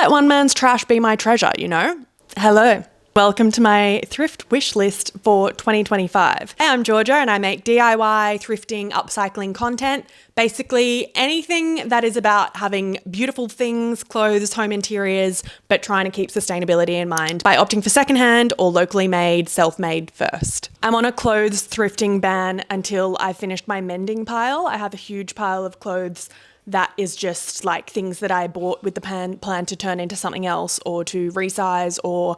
let one man's trash be my treasure, you know? Hello. Welcome to my thrift wish list for 2025. Hey, I'm Georgia and I make DIY, thrifting, upcycling content. Basically anything that is about having beautiful things, clothes, home interiors, but trying to keep sustainability in mind by opting for secondhand or locally made, self-made first. I'm on a clothes thrifting ban until I've finished my mending pile. I have a huge pile of clothes that is just like things that I bought with the plan to turn into something else or to resize, or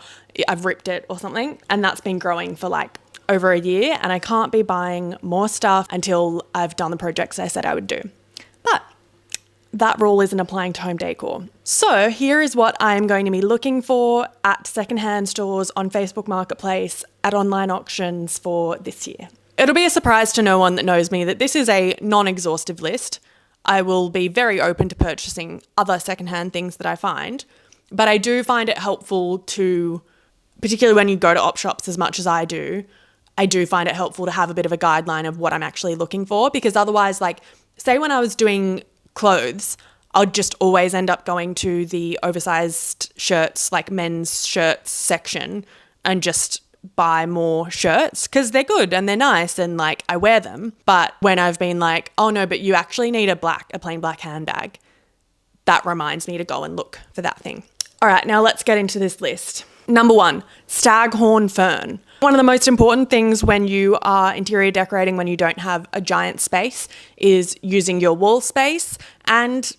I've ripped it or something. And that's been growing for like over a year, and I can't be buying more stuff until I've done the projects I said I would do. But that rule isn't applying to home decor. So here is what I'm going to be looking for at secondhand stores, on Facebook Marketplace, at online auctions for this year. It'll be a surprise to no one that knows me that this is a non-exhaustive list. I will be very open to purchasing other secondhand things that I find, but I do find it helpful to, particularly when you go to op shops as much as I do find it helpful to have a bit of a guideline of what I'm actually looking for, because otherwise, like, say when I was doing clothes, I'll just always end up going to the oversized shirts, like men's shirts section, and just buy more shirts because they're good and they're nice and like I wear them. But when I've been like, oh no, but you actually need a plain black handbag, that reminds me to go and look for that thing. All right, now let's get into this list. Number 1, staghorn fern. One of the most important things when you are interior decorating, when you don't have a giant space, is using your wall space, and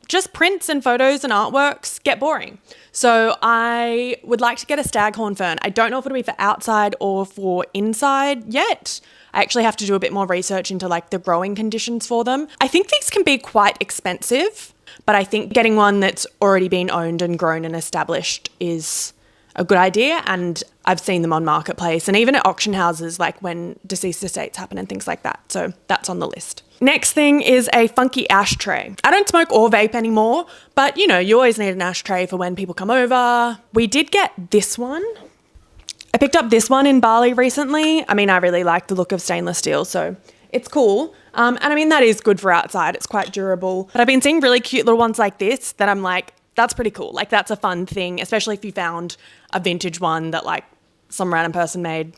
just prints and photos and artworks get boring. So I would like to get a staghorn fern. I don't know if it'll be for outside or for inside yet. I actually have to do a bit more research into like the growing conditions for them. I think these can be quite expensive, but I think getting one that's already been owned and grown and established is a good idea. And I've seen them on Marketplace and even at auction houses, like when deceased estates happen and things like that. So that's on the list. Next thing is a funky ashtray. I don't smoke or vape anymore, but you know, you always need an ashtray for when people come over. We did get this one. I picked up this one in Bali recently. I mean, I really like the look of stainless steel, so it's cool. And I mean, that is good for outside. It's quite durable. But I've been seeing really cute little ones like this that I'm like, that's pretty cool. Like, that's a fun thing, especially if you found a vintage one that like some random person made.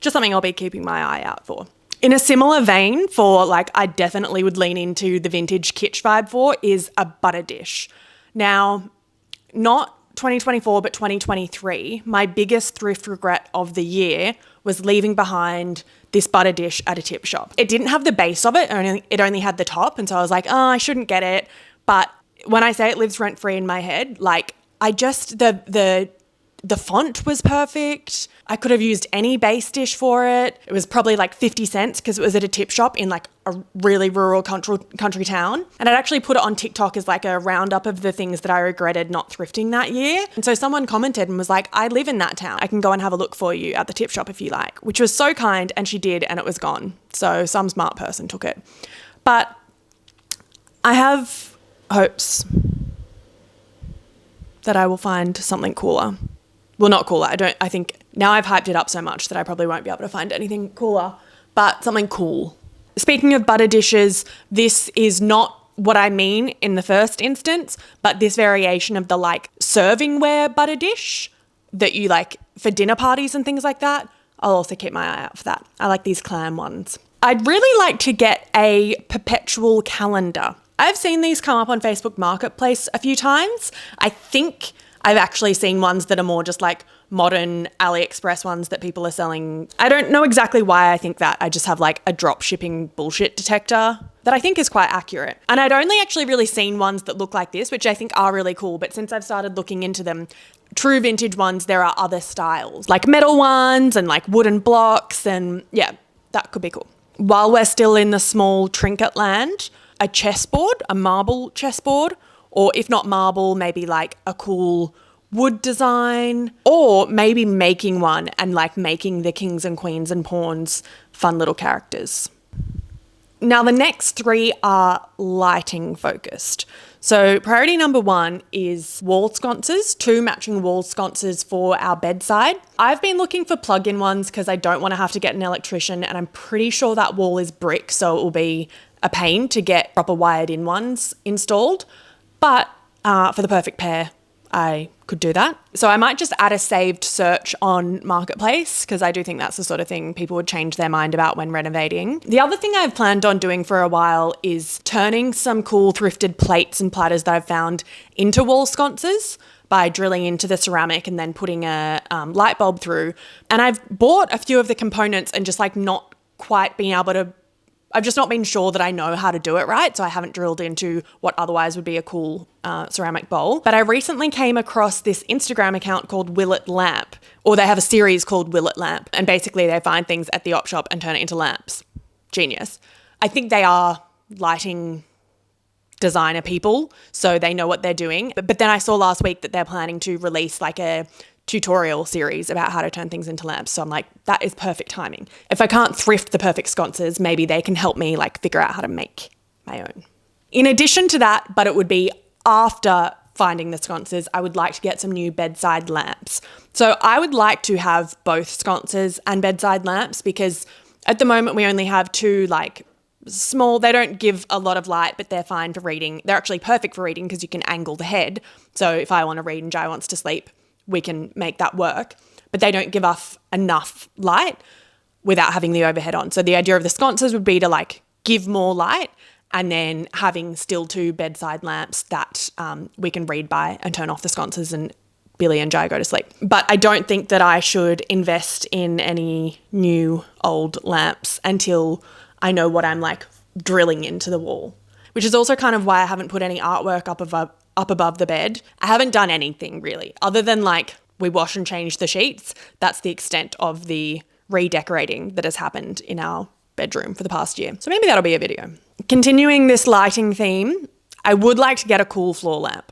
Just something I'll be keeping my eye out for. In a similar vein for like, I definitely would lean into the vintage kitsch vibe for, is a butter dish. Now, not 2024, but 2023, my biggest thrift regret of the year was leaving behind this butter dish at a tip shop. It didn't have the base of it, it only had the top. And so I was like, oh, I shouldn't get it. But when I say it lives rent free in my head, like I just, the font was perfect. I could have used any base dish for it. It was probably like 50 cents because it was at a tip shop in like a really rural country town. And I'd actually put it on TikTok as like a roundup of the things that I regretted not thrifting that year. And so someone commented and was like, I live in that town. I can go and have a look for you at the tip shop if you like, which was so kind. And she did, and it was gone. So some smart person took it. But I have hopes that I will find something cooler. Well, not cooler. I think now I've hyped it up so much that I probably won't be able to find anything cooler, but something cool. Speaking of butter dishes, this is not what I mean in the first instance, but this variation of the like servingware butter dish that you like for dinner parties and things like that, I'll also keep my eye out for that. I like these clam ones. I'd really like to get a perpetual calendar. I've seen these come up on Facebook Marketplace a few times. I think I've actually seen ones that are more just like modern AliExpress ones that people are selling. I don't know exactly why I think that. I just have like a drop shipping bullshit detector that I think is quite accurate. And I'd only actually really seen ones that look like this, which I think are really cool. But since I've started looking into them, true vintage ones, there are other styles, like metal ones and like wooden blocks. And yeah, that could be cool. While we're still in the small trinket land, a chessboard, a marble chessboard, or if not marble, maybe like a cool wood design, or maybe making one and like making the kings and queens and pawns fun little characters. Now the next 3 are lighting focused. So priority number 1 is wall sconces, 2 matching wall sconces for our bedside. I've been looking for plug-in ones because I don't want to have to get an electrician, and I'm pretty sure that wall is brick, so it will be a pain to get proper wired in ones installed. But for the perfect pair, I could do that. So I might just add a saved search on Marketplace, because I do think that's the sort of thing people would change their mind about when renovating. The other thing I've planned on doing for a while is turning some cool thrifted plates and platters that I've found into wall sconces by drilling into the ceramic and then putting a light bulb through. And I've bought a few of the components and just like not quite being able to, I've just not been sure that I know how to do it right. So I haven't drilled into what otherwise would be a cool ceramic bowl. But I recently came across this Instagram account called Will It Lamp, or they have a series called Will It Lamp. And basically they find things at the op shop and turn it into lamps. Genius. I think they are lighting designer people, so they know what they're doing. But then I saw last week that they're planning to release like a tutorial series about how to turn things into lamps. So I'm like, that is perfect timing. If I can't thrift the perfect sconces, maybe they can help me like figure out how to make my own. In addition to that, but it would be after finding the sconces, I would like to get some new bedside lamps. So I would like to have both sconces and bedside lamps, because at the moment we only have two like small, they don't give a lot of light, but they're fine for reading. They're actually perfect for reading because you can angle the head. So if I want to read and Jai wants to sleep, we can make that work. But they don't give off enough light without having the overhead on. So the idea of the sconces would be to like give more light, and then having still two bedside lamps that we can read by and turn off the sconces and Billy and Jai go to sleep. But I don't think that I should invest in any new old lamps until I know what I'm like drilling into the wall, which is also kind of why I haven't put any artwork up above the bed. I haven't done anything really, other than like we wash and change the sheets. That's the extent of the redecorating that has happened in our bedroom for the past year. So maybe that'll be a video. Continuing this lighting theme, I would like to get a cool floor lamp.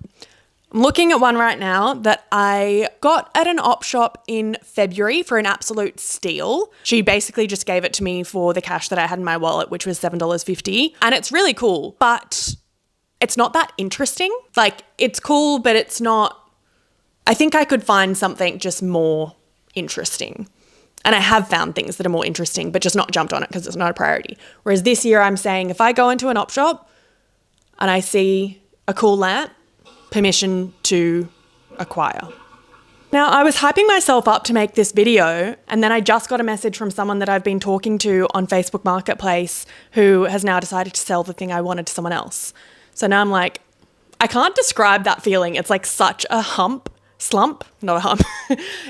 I'm looking at one right now that I got at an op shop in February for an absolute steal. She basically just gave it to me for the cash that I had in my wallet, which was $7.50. And it's really cool, but it's not that interesting. Like, it's cool, but it's not, I think I could find something just more interesting. And I have found things that are more interesting, but just not jumped on it because it's not a priority. Whereas this year I'm saying if I go into an op shop and I see a cool lamp, permission to acquire. Now, I was hyping myself up to make this video, and then I just got a message from someone that I've been talking to on Facebook Marketplace who has now decided to sell the thing I wanted to someone else. So now I'm like, I can't describe that feeling. It's like such a slump, not a hump.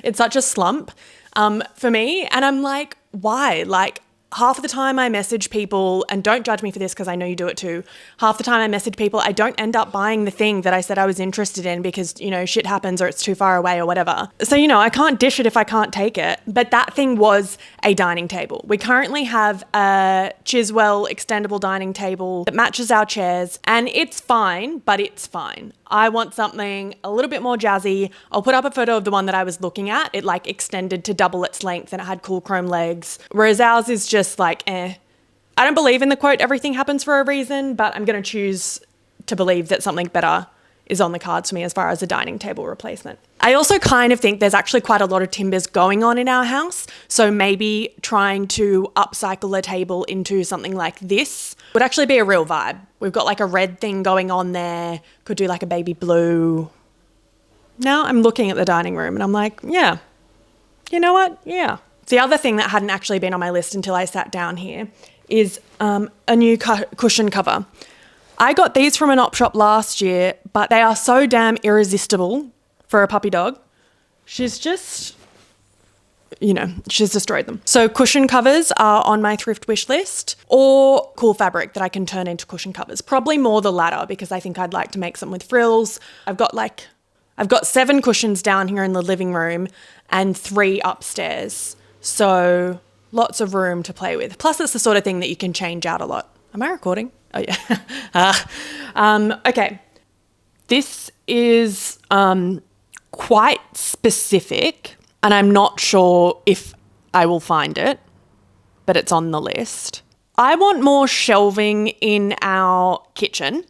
It's such a slump for me. And I'm like, why? Like, half of the time I message people, and don't judge me for this because I know you do it too. Half the time I message people, I don't end up buying the thing that I said I was interested in because, you know, shit happens or it's too far away or whatever. So, you know, I can't dish it if I can't take it. But that thing was a dining table. We currently have a Chiswell extendable dining table that matches our chairs, and it's fine, but it's fine. I want something a little bit more jazzy. I'll put up a photo of the one that I was looking at. It like extended to double its length and it had cool chrome legs, whereas ours is just like, I don't believe in the quote, everything happens for a reason, but I'm going to choose to believe that something better is on the cards for me as far as a dining table replacement. I also kind of think there's actually quite a lot of timbers going on in our house. So maybe trying to upcycle a table into something like this would actually be a real vibe. We've got like a red thing going on there. Could do like a baby blue. Now I'm looking at the dining room and I'm like, yeah, you know what? Yeah. The other thing that hadn't actually been on my list until I sat down here is a new cushion cover. I got these from an op shop last year, but they are so damn irresistible for a puppy dog. She's just, you know, she's destroyed them. So cushion covers are on my thrift wish list, or cool fabric that I can turn into cushion covers. Probably more the latter because I think I'd like to make some with frills. I've got 7 cushions down here in the living room and 3 upstairs. So lots of room to play with. Plus it's the sort of thing that you can change out a lot. Am I recording? Oh yeah. Okay. This is quite specific and I'm not sure if I will find it, but it's on the list. I want more shelving in our kitchen,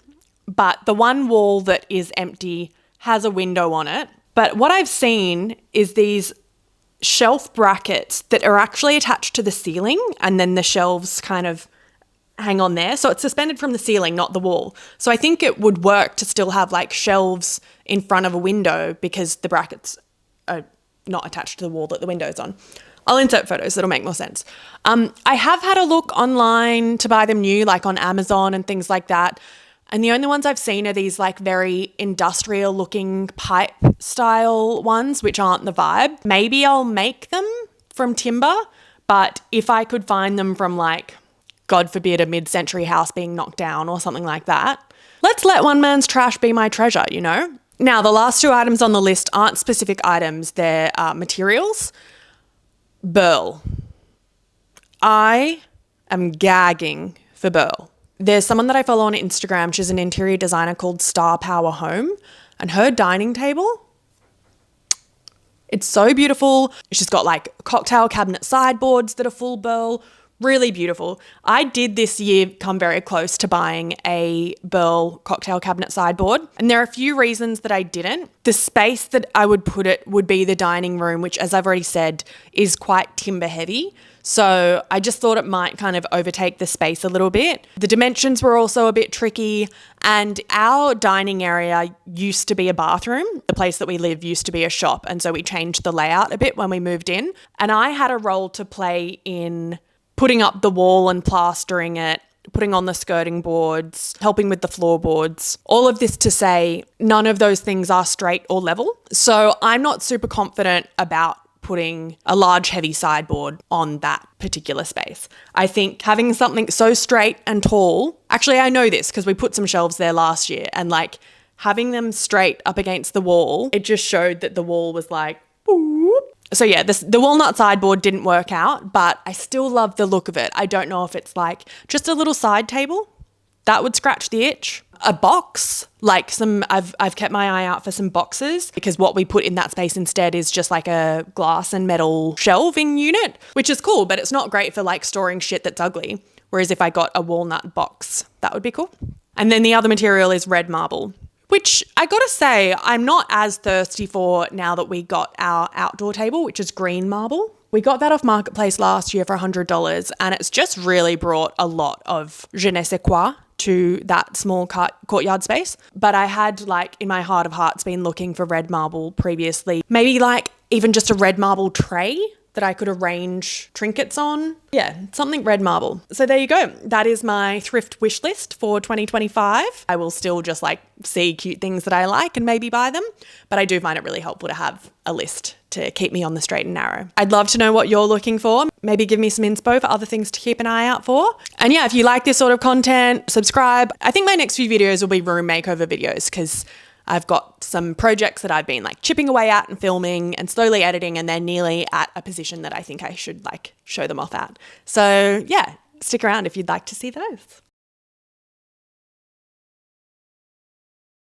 but the one wall that is empty has a window on it. But what I've seen is these shelf brackets that are actually attached to the ceiling, and then the shelves kind of hang on there. So it's suspended from the ceiling, not the wall. So I think it would work to still have like shelves in front of a window because the brackets are not attached to the wall that the window's on. I'll insert photos, that'll make more sense. I have had a look online to buy them new, like on Amazon and things like that. And the only ones I've seen are these like very industrial looking pipe style ones, which aren't the vibe. Maybe I'll make them from timber, but if I could find them from like, God forbid, a mid-century house being knocked down or something like that, let's let one man's trash be my treasure, you know? Now, the last two items on the list aren't specific items, they're materials. Burl. I am gagging for burl. There's someone that I follow on Instagram. She's an interior designer called Star Power Home, and her dining table, it's so beautiful. She's got like cocktail cabinet sideboards that are full burl. Really beautiful. I did this year come very close to buying a burl cocktail cabinet sideboard, and there are a few reasons that I didn't. The space that I would put it would be the dining room, which, as I've already said, is quite timber heavy. So I just thought it might kind of overtake the space a little bit. The dimensions were also a bit tricky, and our dining area used to be a bathroom. The place that we live used to be a shop, and so we changed the layout a bit when we moved in. And I had a role to play in putting up the wall and plastering it, putting on the skirting boards, helping with the floorboards. All of this to say none of those things are straight or level. So I'm not super confident about putting a large heavy sideboard on that particular space. I think having something so straight and tall, actually I know this because we put some shelves there last year, and like having them straight up against the wall, it just showed that the wall was like, boop. So yeah, the walnut sideboard didn't work out, but I still love the look of it. I don't know if it's like just a little side table that would scratch the itch. A box, like I've kept my eye out for some boxes, because what we put in that space instead is just like a glass and metal shelving unit, which is cool, but it's not great for like storing shit that's ugly. Whereas if I got a walnut box, that would be cool. And then the other material is red marble, which I gotta say, I'm not as thirsty for now that we got our outdoor table, which is green marble. We got that off Marketplace last year for $100, and it's just really brought a lot of je ne sais quoi to that small courtyard space. But I had, like, in my heart of hearts, been looking for red marble previously. Maybe like even just a red marble tray that I could arrange trinkets on. Yeah, something red marble. So there you go. That is my thrift wish list for 2025. I will still just like see cute things that I like and maybe buy them, but I do find it really helpful to have a list to keep me on the straight and narrow. I'd love to know what you're looking for. Maybe give me some inspo for other things to keep an eye out for. And yeah, if you like this sort of content, subscribe. I think my next few videos will be room makeover videos, because I've got some projects that I've been like chipping away at and filming and slowly editing, and they're nearly at a position that I think I should like show them off at. So yeah, stick around if you'd like to see those.